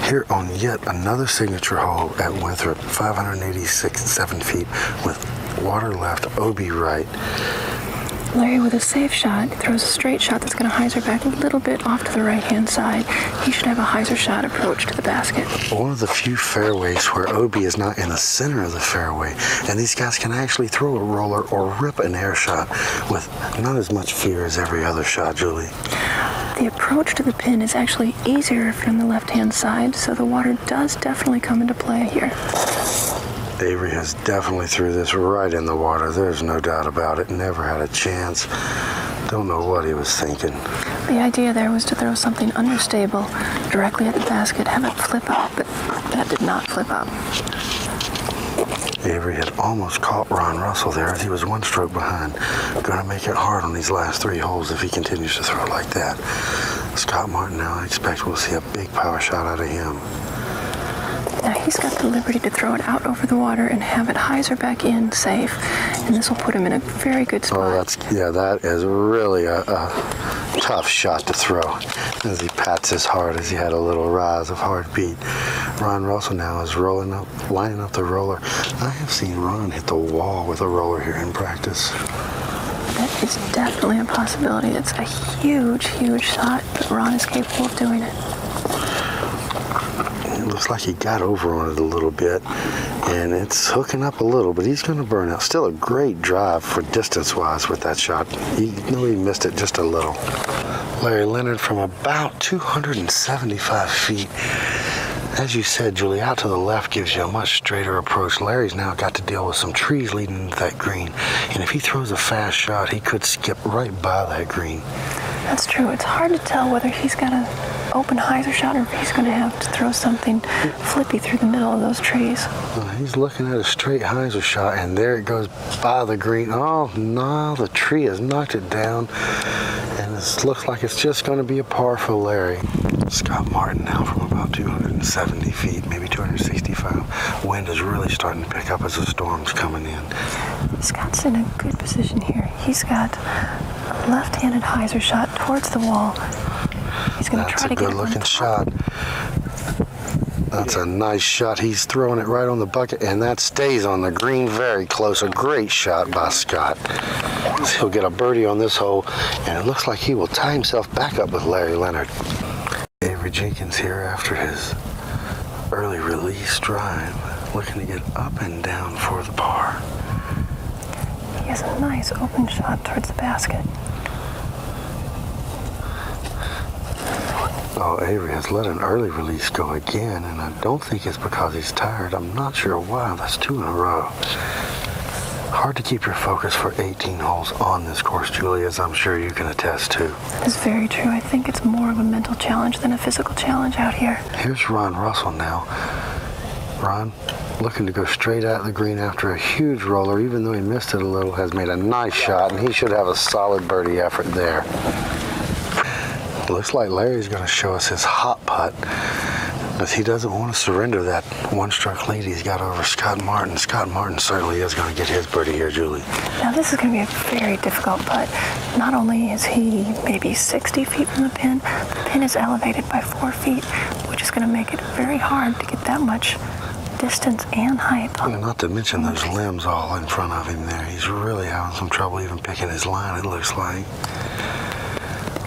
Here on yet another signature hole at Winthrop, 586.7 feet with water left, OB right. Larry, with a safe shot, throws a straight shot that's going to hyzer back a little bit off to the right-hand side. He should have a hyzer shot approach to the basket. One of the few fairways where OB is not in the center of the fairway, and these guys can actually throw a roller or rip an air shot with not as much fear as every other shot, Julie. The approach to the pin is actually easier if you're on the left-hand side, so the water does definitely come into play here. Avery has definitely threw this right in the water. There's no doubt about it. Never had a chance. Don't know what he was thinking. The idea there was to throw something understable directly at the basket, have it flip up, but that did not flip up. Avery had almost caught Ron Russell there as he was one stroke behind. Going to make it hard on these last 3 holes if he continues to throw it like that. Scott Martin now, I expect we'll see a big power shot out of him. Now he's got the liberty to throw it out over the water and have it hyzer back in safe, and this will put him in a very good spot. Oh, that is really a tough shot to throw as he pats his heart as he had a little rise of heartbeat. Ron Russell now is lining up the roller. I have seen Ron hit the wall with a roller here in practice. That is definitely a possibility. It's a huge, huge shot, but Ron is capable of doing it. It looks like he got over on it a little bit, and it's hooking up a little, but he's going to burn out. Still a great drive for distance-wise with that shot. He missed it just a little. Larry Leonard from about 275 feet. As you said, Julie, out to the left gives you a much straighter approach. Larry's now got to deal with some trees leading into that green, and if he throws a fast shot, he could skip right by that green. That's true. It's hard to tell whether he's got an open hyzer shot or if he's going to have to throw something flippy through the middle of those trees. He's looking at a straight hyzer shot, and there it goes by the green. Oh, no, the tree has knocked it down, and it looks like it's just going to be a par for Larry. Scott Martin now from about 270 feet, maybe 265. Wind is really starting to pick up as the storm's coming in. Scott's in a good position here. He's got a left-handed hyzer shot towards the wall. He's going to try to get it. That's a good-looking shot. That's a nice shot. He's throwing it right on the bucket, and that stays on the green very close. A great shot by Scott. He'll get a birdie on this hole, and it looks like he will tie himself back up with Larry Leonard. Avery Jenkins here after his early release drive, looking to get up and down for the par. He has a nice open shot towards the basket. Oh, Avery has let an early release go again, and I don't think it's because he's tired. I'm not sure why. That's 2 in a row. Hard to keep your focus for 18 holes on this course, Julie, as I'm sure you can attest to. That is very true. I think it's more of a mental challenge than a physical challenge out here. Here's Ron Russell now. Ron, looking to go straight at the green after a huge roller, even though he missed it a little, has made a nice shot, and he should have a solid birdie effort there. Looks like Larry's going to show us his hot putt, as he doesn't want to surrender that one-stroke lead he's got over Scott Martin. Scott Martin certainly is going to get his birdie here, Julie. Now this is going to be a very difficult putt. Not only is he maybe 60 feet from the pin is elevated by 4 feet, which is going to make it very hard to get that much distance and height. Not to mention those limbs all in front of him there. He's really having some trouble even picking his line, it looks like.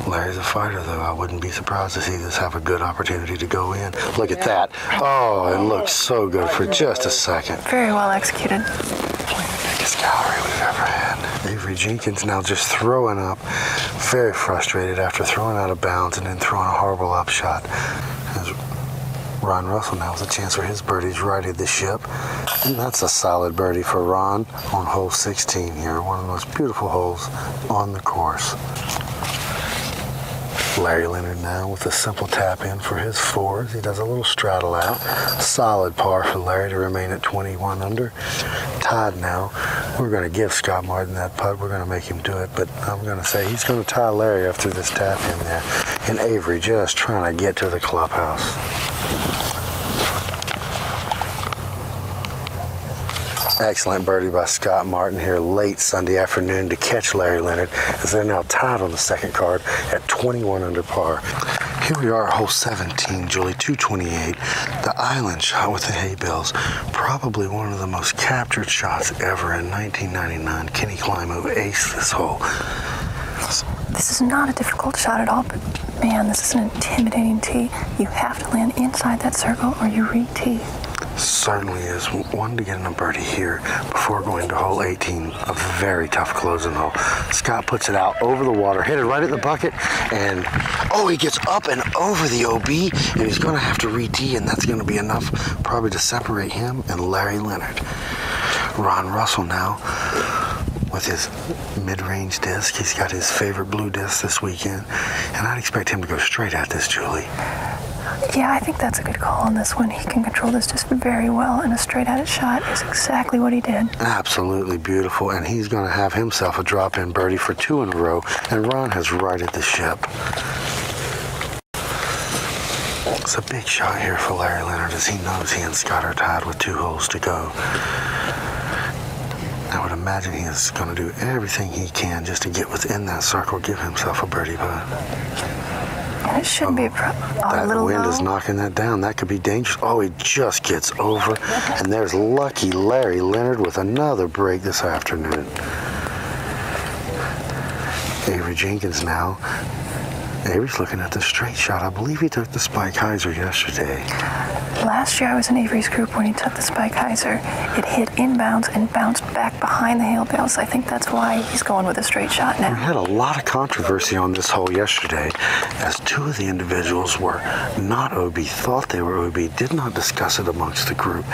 Larry's a fighter, though. I wouldn't be surprised to see this have a good opportunity to go in. Look at that. Oh, it looks so good for just a second. Very well executed. Probably the biggest gallery we've ever had. Avery Jenkins now just throwing up, very frustrated after throwing out of bounds and then throwing a horrible upshot. As Ron Russell now has a chance for his birdies righted the ship. And that's a solid birdie for Ron on hole 16 here, one of the most beautiful holes on the course. Larry Leonard now with a simple tap in for his 4s. He does a little straddle out. Solid par for Larry to remain at 21 under. Tied now. We're going to give Scott Martin that putt. We're going to make him do it, but I'm going to say he's going to tie Larry after this tap in there. And Avery just trying to get to the clubhouse. Excellent birdie by Scott Martin here late Sunday afternoon to catch Larry Leonard, as they're now tied on the second card at 21 under par. Here we are at hole 17, Julie, 228. The island shot with the hay bales. Probably one of the most captured shots ever in 1999. Kenny Climo aced this hole. This is not a difficult shot at all, but man, this is an intimidating tee. You have to land inside that circle or you re-tee. Certainly is. One to get in a birdie here before going to hole 18, a very tough closing hole. Scott puts it out over the water, hit it right at the bucket, and oh, he gets up and over the OB, and he's going to have to re-tee, and that's going to be enough probably to separate him and Larry Leonard. Ron Russell now with his mid-range disc. He's got his favorite blue disc this weekend, and I'd expect him to go straight at this, Julie. Yeah, I think that's a good call on this one. He can control this just very well, and a straight-at-it shot is exactly what he did. Absolutely beautiful, and he's going to have himself a drop-in birdie for 2 in a row, and Ron has righted the ship. It's a big shot here for Larry Leonard, as he knows he and Scott are tied with 2 holes to go. I would imagine he is going to do everything he can just to get within that circle, give himself a birdie putt. And it shouldn't be a problem. That wind is knocking that down. That could be dangerous. Oh, he just gets over. And there's lucky Larry Leonard with another break this afternoon. Avery Jenkins now. Avery's looking at the straight shot. I believe he took the Spike Heiser yesterday. Last year I was in Avery's group when he took the Spike Heiser. It hit inbounds and bounced back behind the hail bales. I think that's why he's going with a straight shot now. We had a lot of controversy on this hole yesterday, as 2 of the individuals were not OB, thought they were OB, did not discuss it amongst the group.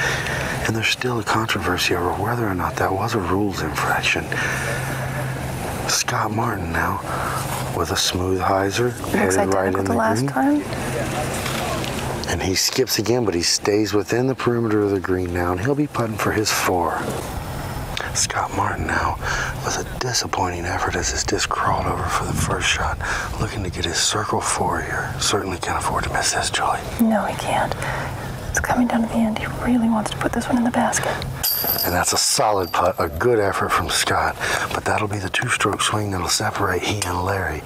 And there's still a controversy over whether or not that was a rules infraction. Scott Martin now with a smooth Heiser, headed right in the last time. And he skips again, but he stays within the perimeter of the green now, and he'll be putting for his 4. Scott Martin now with a disappointing effort as his disc crawled over for the first shot, looking to get his circle 4 here. Certainly can't afford to miss this, Julie. No, he can't. It's coming down to the end. He really wants to put this one in the basket. And that's a solid putt, a good effort from Scott. But that'll be the 2-stroke swing that'll separate he and Larry.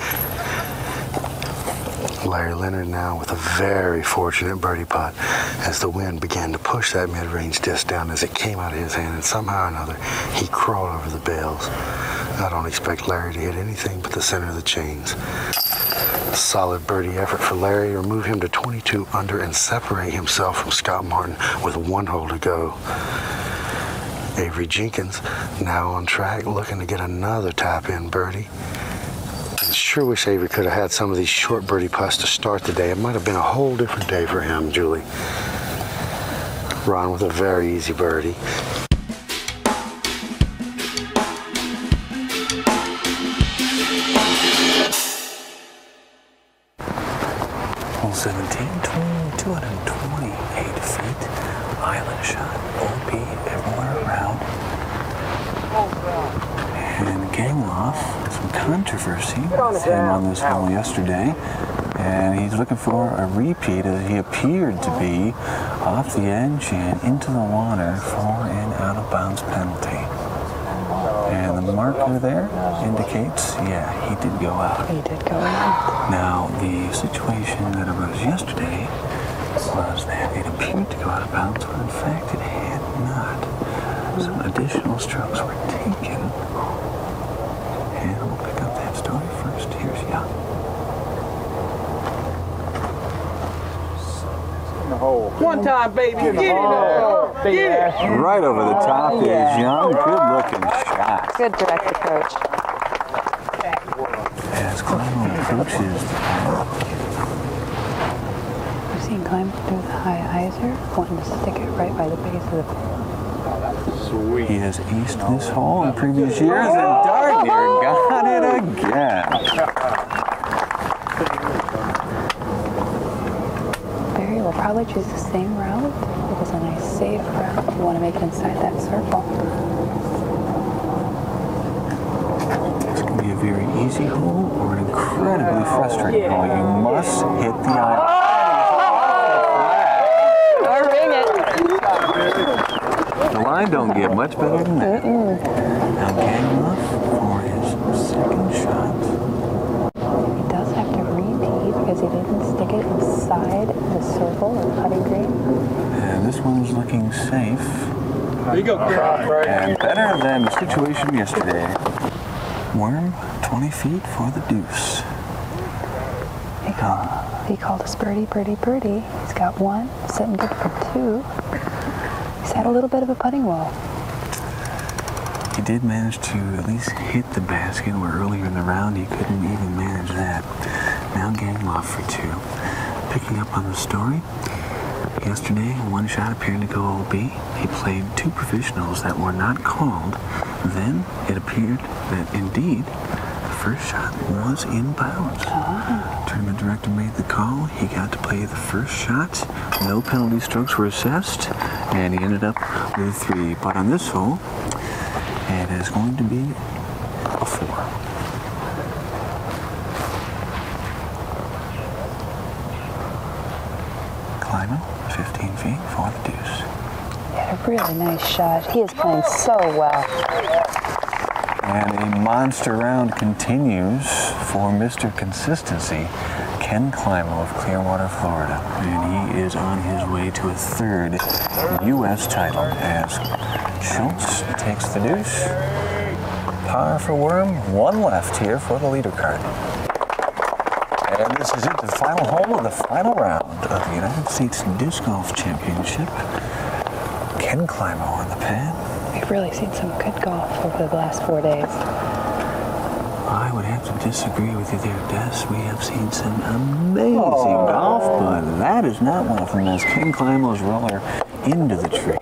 Larry Leonard now with a very fortunate birdie putt as the wind began to push that mid-range disc down as it came out of his hand, and somehow or another he crawled over the bales. I don't expect Larry to hit anything but the center of the chains. Solid birdie effort for Larry to remove him to 22 under and separate himself from Scott Martin with 1 hole to go. Avery Jenkins now on track, looking to get another tap-in birdie. I sure wish Avery could have had some of these short birdie putts to start the day. It might have been a whole different day for him, Julie. Ron with a very easy birdie. Hole 17, 228 feet, island shot, OB everywhere around. And Gangloff, some controversy with him on this hole yesterday, and he's looking for a repeat as he appeared to be off the edge and into the water for an out-of-bounds penalty. And the marker there indicates, yeah, he did go out. He did go out. Now, the situation that arose yesterday was that it appeared to go out of bounds, but in fact it had not. Some additional strokes were taken. And we'll pick up that story first. Here's Young. One time, baby. Get it. Get it. Right over the top is Young. Good looking shot. Good direct approach. As Climo approaches the ball. I've seen Climo do the high Heiser, wanting to stick it right by the base of the pin. He has aced this hole in previous years, and darn near got it again. Barry will probably choose the same route. It is a nice safe route if you want to make it inside that circle. This can be a very easy hole or an incredibly frustrating hole. You must hit the island. Or ring it. The line don't get much better than that. Now Gangloff for his second shot. He does have to repeat because he didn't stick to get inside the circle or putting green. And this one's looking safe. There you go, And better than the situation yesterday. Worm, 20 feet for the deuce. He called us birdie, birdie, birdie. He's got one, sitting good for two. He's had a little bit of a putting wall. He did manage to at least hit the basket, where earlier in the round he couldn't even manage that. Now gang off for two. Picking up on the story, yesterday one shot appeared to go OB. He played two professionals that were not called. Then it appeared that indeed the first shot was in bounds. Tournament director made the call. He got to play the first shot. No penalty strokes were assessed, and he ended up with 3. But on this hole, it is going to be a 4. Climbing 15 feet for the deuce. He had a really nice shot. He is playing so well. And a monster round continues for Mr. Consistency, Ken Climo of Clearwater, Florida. And he is on his way to a 3rd U.S. title as Schultz takes the deuce. Par for Worm, 1 left here for the leader card. And this is it, the final hole of the final round of the United States Disc Golf Championship. Ken Climo on the pad. We've really seen some good golf over the last 4 days. I would have to disagree with you there, Des. We have seen some amazing golf, but that is not one of them as Ken Climo's roller into the tree.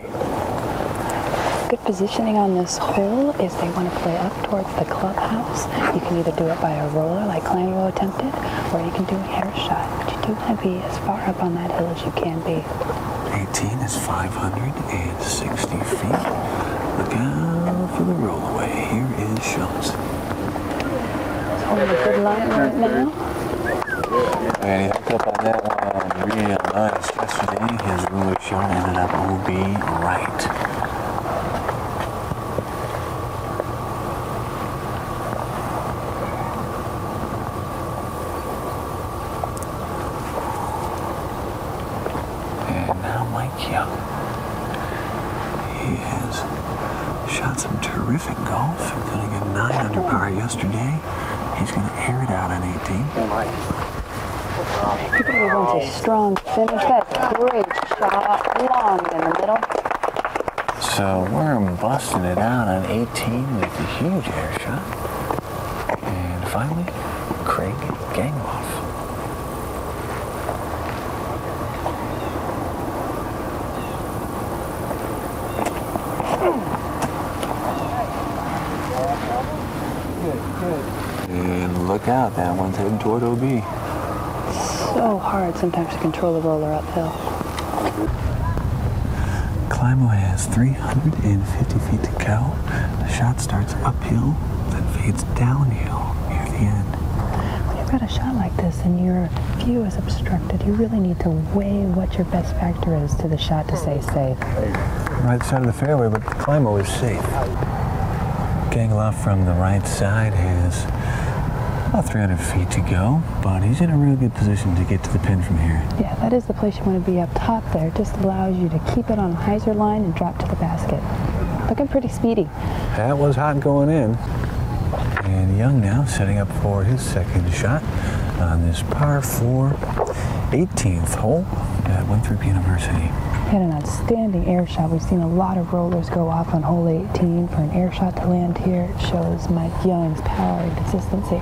Good positioning on this hole is they want to play up towards the clubhouse. You can either do it by a roller like Climo attempted, or you can do a hair shot. But you do want to be as far up on that hill as you can be. 18 is 560 feet. Look out for the rollaway. Here is Schultz. He's holding a good line right now. And he hooked up on that one real nice yesterday. His roller shot ended up OB right. And now Mike Young. He has shot some terrific golf. He's going to get 9 under par yesterday. He's going to air it out on 18. He really wants a strong finish. That's a great shot, long in the middle. So Worm busting it out on 18 with a huge air shot. And finally, Craig Gangloff. And look out, that one's heading toward OB. So hard sometimes to control the roller uphill. Climo has 350 feet to go. The shot starts uphill, then fades downhill near the end. When you've got a shot like this and your view is obstructed, you really need to weigh what your best factor is to the shot to stay safe. Right side of the fairway, but Climo is safe. Gangloff from the right side has about 300 feet to go, but he's in a real good position to get to the pin from here. Yeah, that is the place you want to be up top there. It just allows you to keep it on a hyzer line and drop to the basket. Looking pretty speedy. That was hot going in. And Young now setting up for his second shot on this par 4 18th hole at Winthrop University. He had an outstanding air shot. We've seen a lot of rollers go off on hole 18. For an air shot to land here, it shows Mike Young's power and consistency.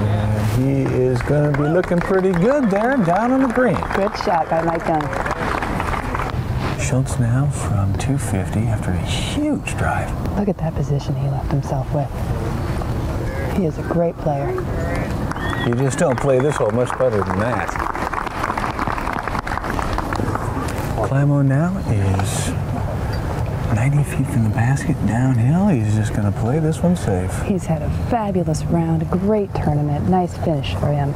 And he is going to be looking pretty good there down on the green. Good shot by Mike Young. Schultz now from 250 after a huge drive. Look at that position he left himself with. He is a great player. You just don't play this hole much better than that. Climo now is 90 feet from the basket downhill. He's just going to play this one safe. He's had a fabulous round, a great tournament, nice finish for him.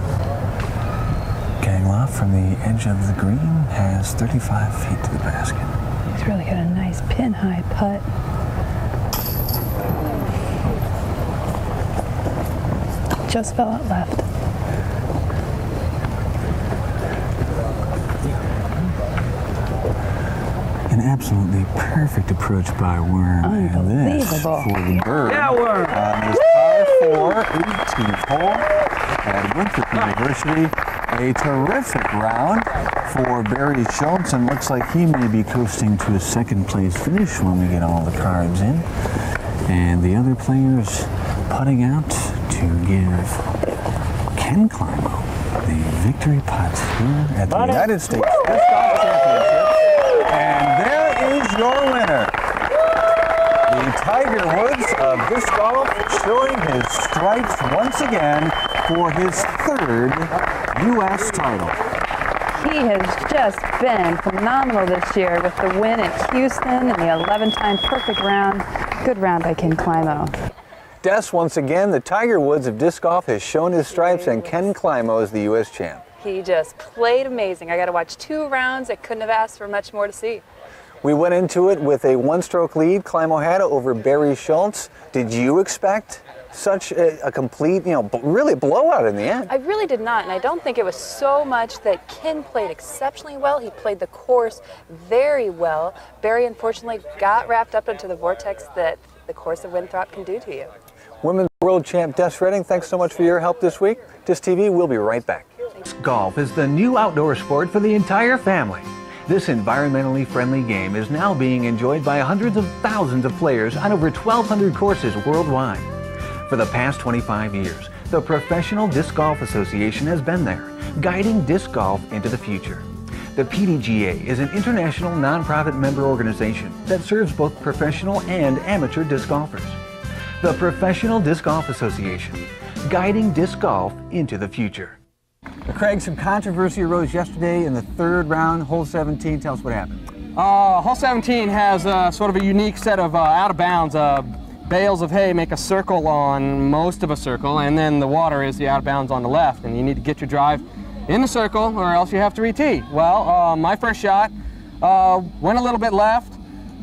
Gangloff from the edge of the green has 35 feet to the basket. He's really got a nice pin-high putt. Just fell out left. absolutely perfect approach by Worm. And this Unbelievable. for the bird. Yeah, Worm. On this par 4, 18th hole at Winthrop University. A terrific round for Barry Schultz, and looks like he may be coasting to a second place finish when we get all the cards in. And the other players putting out to give Ken Climo the victory putt here at the United States Disc Golf Championship. And there is your winner. The Tiger Woods of Disc Golf showing his stripes once again for his 3rd U.S. title. He has just been phenomenal this year with the win at Houston and the 11-time perfect round. Good round by Ken Climo. Des, once again, the Tiger Woods of Disc Golf has shown his stripes, and Ken Climo is the U.S. champ. He just played amazing. I got to watch 2 rounds. I couldn't have asked for much more to see. We went into it with a 1-stroke lead Climo had over Barry Schultz. Did you expect such a complete, really blowout in the end? I really did not, and I don't think it was so much that Ken played exceptionally well. He played the course very well. Barry, unfortunately, got wrapped up into the vortex that the course of Winthrop can do to you. Women's World Champ Des Redding, thanks so much for your help this week. Disctv, we'll be right back. Golf is the new outdoor sport for the entire family. This environmentally friendly game is now being enjoyed by hundreds of thousands of players on over 1,200 courses worldwide. For the past 25 years, the Professional Disc Golf Association has been there, guiding disc golf into the future. The PDGA is an international nonprofit member organization that serves both professional and amateur disc golfers. The Professional Disc Golf Association, guiding disc golf into the future. Craig, some controversy arose yesterday in the 3rd round, hole 17. Tell us what happened. Hole 17 has sort of a unique set of out-of-bounds. Bales of hay make a circle on most of a circle, and then the water is the out-of-bounds on the left, and you need to get your drive in the circle or else you have to re-tee. Well, my first shot went a little bit left,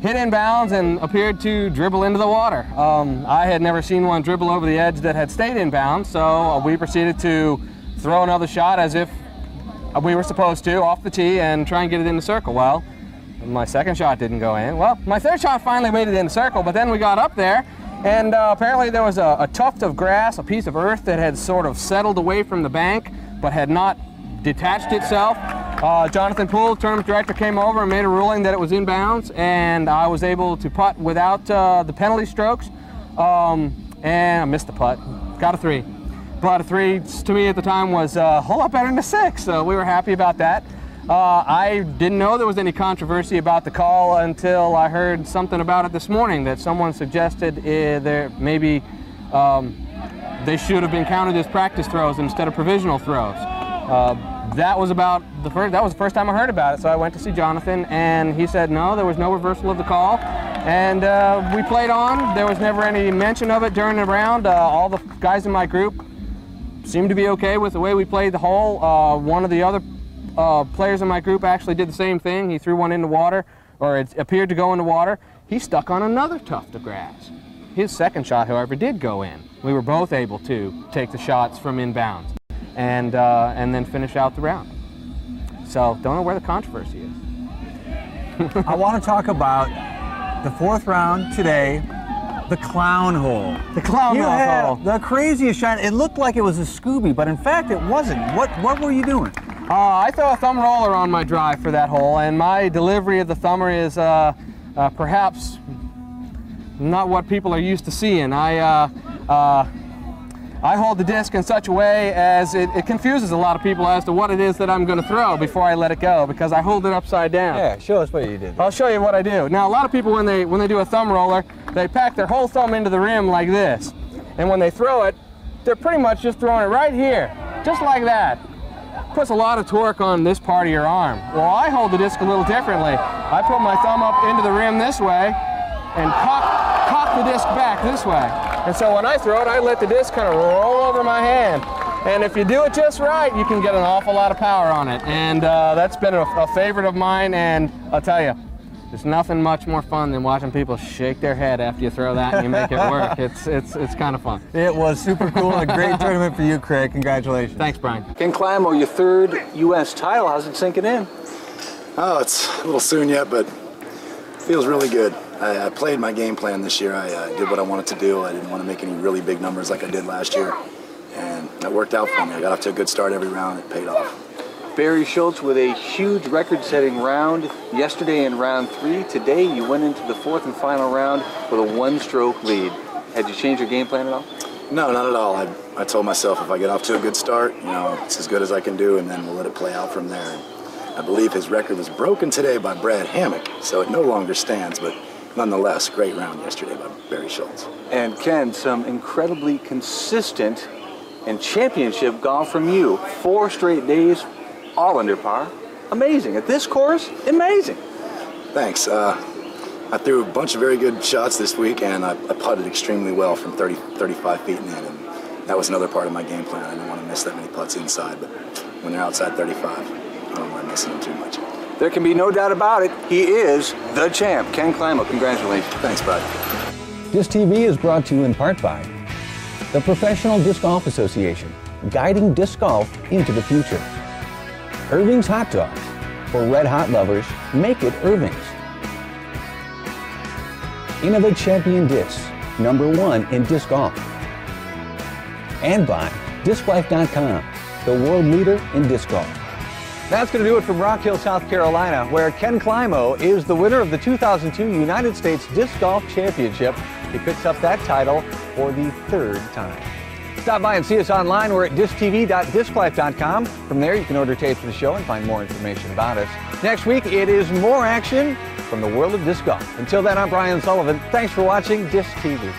hit inbounds, and appeared to dribble into the water. I had never seen one dribble over the edge that had stayed inbounds, so we proceeded to throw another shot as if we were supposed to off the tee and try and get it in the circle. Well, my second shot didn't go in. Well, my third shot finally made it in the circle, but then we got up there, and apparently there was a tuft of grass, a piece of earth that had sort of settled away from the bank, but had not detached itself. Jonathan Poole, tournament director, came over and made a ruling that it was inbounds, and I was able to putt without the penalty strokes, and I missed the putt. Got a 3. But a 3 to me at the time was a whole lot better than a 6, so we were happy about that. I didn't know there was any controversy about the call until I heard something about it this morning, that someone suggested there maybe they should have been counted as practice throws instead of provisional throws. That was the first time I heard about it, so I went to see Jonathan, and he said no, there was no reversal of the call, and we played on. There was never any mention of it during the round. All the guys in my group seemed to be okay with the way we played the hole. One of the other players in my group actually did the same thing. He threw one in the water, or it appeared to go in the water. He stuck on another tuft of grass. His second shot, however, did go in. We were both able to take the shots from inbounds and then finish out the round. So don't know where the controversy is. I want to talk about the 4th round today, the clown hole. The clown hole. The craziest shot. It looked like it was a Scooby, but in fact it wasn't. What were you doing? I throw a thumb roller on my drive for that hole, and my delivery of the thumber is perhaps not what people are used to seeing. I hold the disc in such a way as it confuses a lot of people as to what it is that I'm going to throw before I let it go, because I hold it upside down. Yeah, show us what you did. I'll show you what I do. Now, a lot of people, when they do a thumb roller, they pack their whole thumb into the rim like this, and when they throw it, they're pretty much just throwing it right here, just like that. Puts a lot of torque on this part of your arm. Well, I hold the disc a little differently. I put my thumb up into the rim this way and cock the disc back this way. And so when I throw it, I let the disc kind of roll over my hand. And if you do it just right, you can get an awful lot of power on it. And that's been a favorite of mine, and I'll tell you, there's nothing much more fun than watching people shake their head after you throw that and you make it work. It's kind of fun. It was super cool and a great tournament for you, Craig. Congratulations. Thanks, Brian. Ken Climo, your 3rd U.S. title. How's it sinking in? Oh, it's a little soon yet, but Feels really good. I played my game plan this year. I did what I wanted to do. I didn't want to make any really big numbers like I did last year. And that worked out for me. I got off to a good start every round. It paid off. Barry Schultz with a huge record-setting round yesterday in round 3. Today you went into the 4th and final round with a 1-stroke lead. Had you changed your game plan at all? No, not at all. I told myself if I get off to a good start, you know, it's as good as I can do, and then we'll let it play out from there. And I believe his record was broken today by Brad Hammock, so it no longer stands, but nonetheless, great round yesterday by Barry Schultz. And Ken, some incredibly consistent and championship golf from you. 4 straight days, all under par. Amazing. At this course, amazing. Thanks. I threw a bunch of very good shots this week, and I putted extremely well from 35 feet in, and that was another part of my game plan. I didn't want to miss that many putts inside, but when they're outside 35, I don't mind missing them too much. There can be no doubt about it. He is the champ. Ken Climo, congratulations. Thanks, bud. Disctv is brought to you in part by the Professional Disc Golf Association, guiding disc golf into the future. Irving's Hot Dogs. For red hot lovers, make it Irving's. Innovate Champion Discs, #1 in disc golf. And by DiscLife.com, the world leader in disc golf. That's going to do it from Rock Hill, South Carolina, where Ken Climo is the winner of the 2002 United States Disc Golf Championship. He picks up that title for the 3rd time. Stop by and see us online. We're at disctv.disclife.com. From there, you can order tapes of the show and find more information about us. Next week, it is more action from the world of disc golf. Until then, I'm Brian Sullivan. Thanks for watching Disc TV.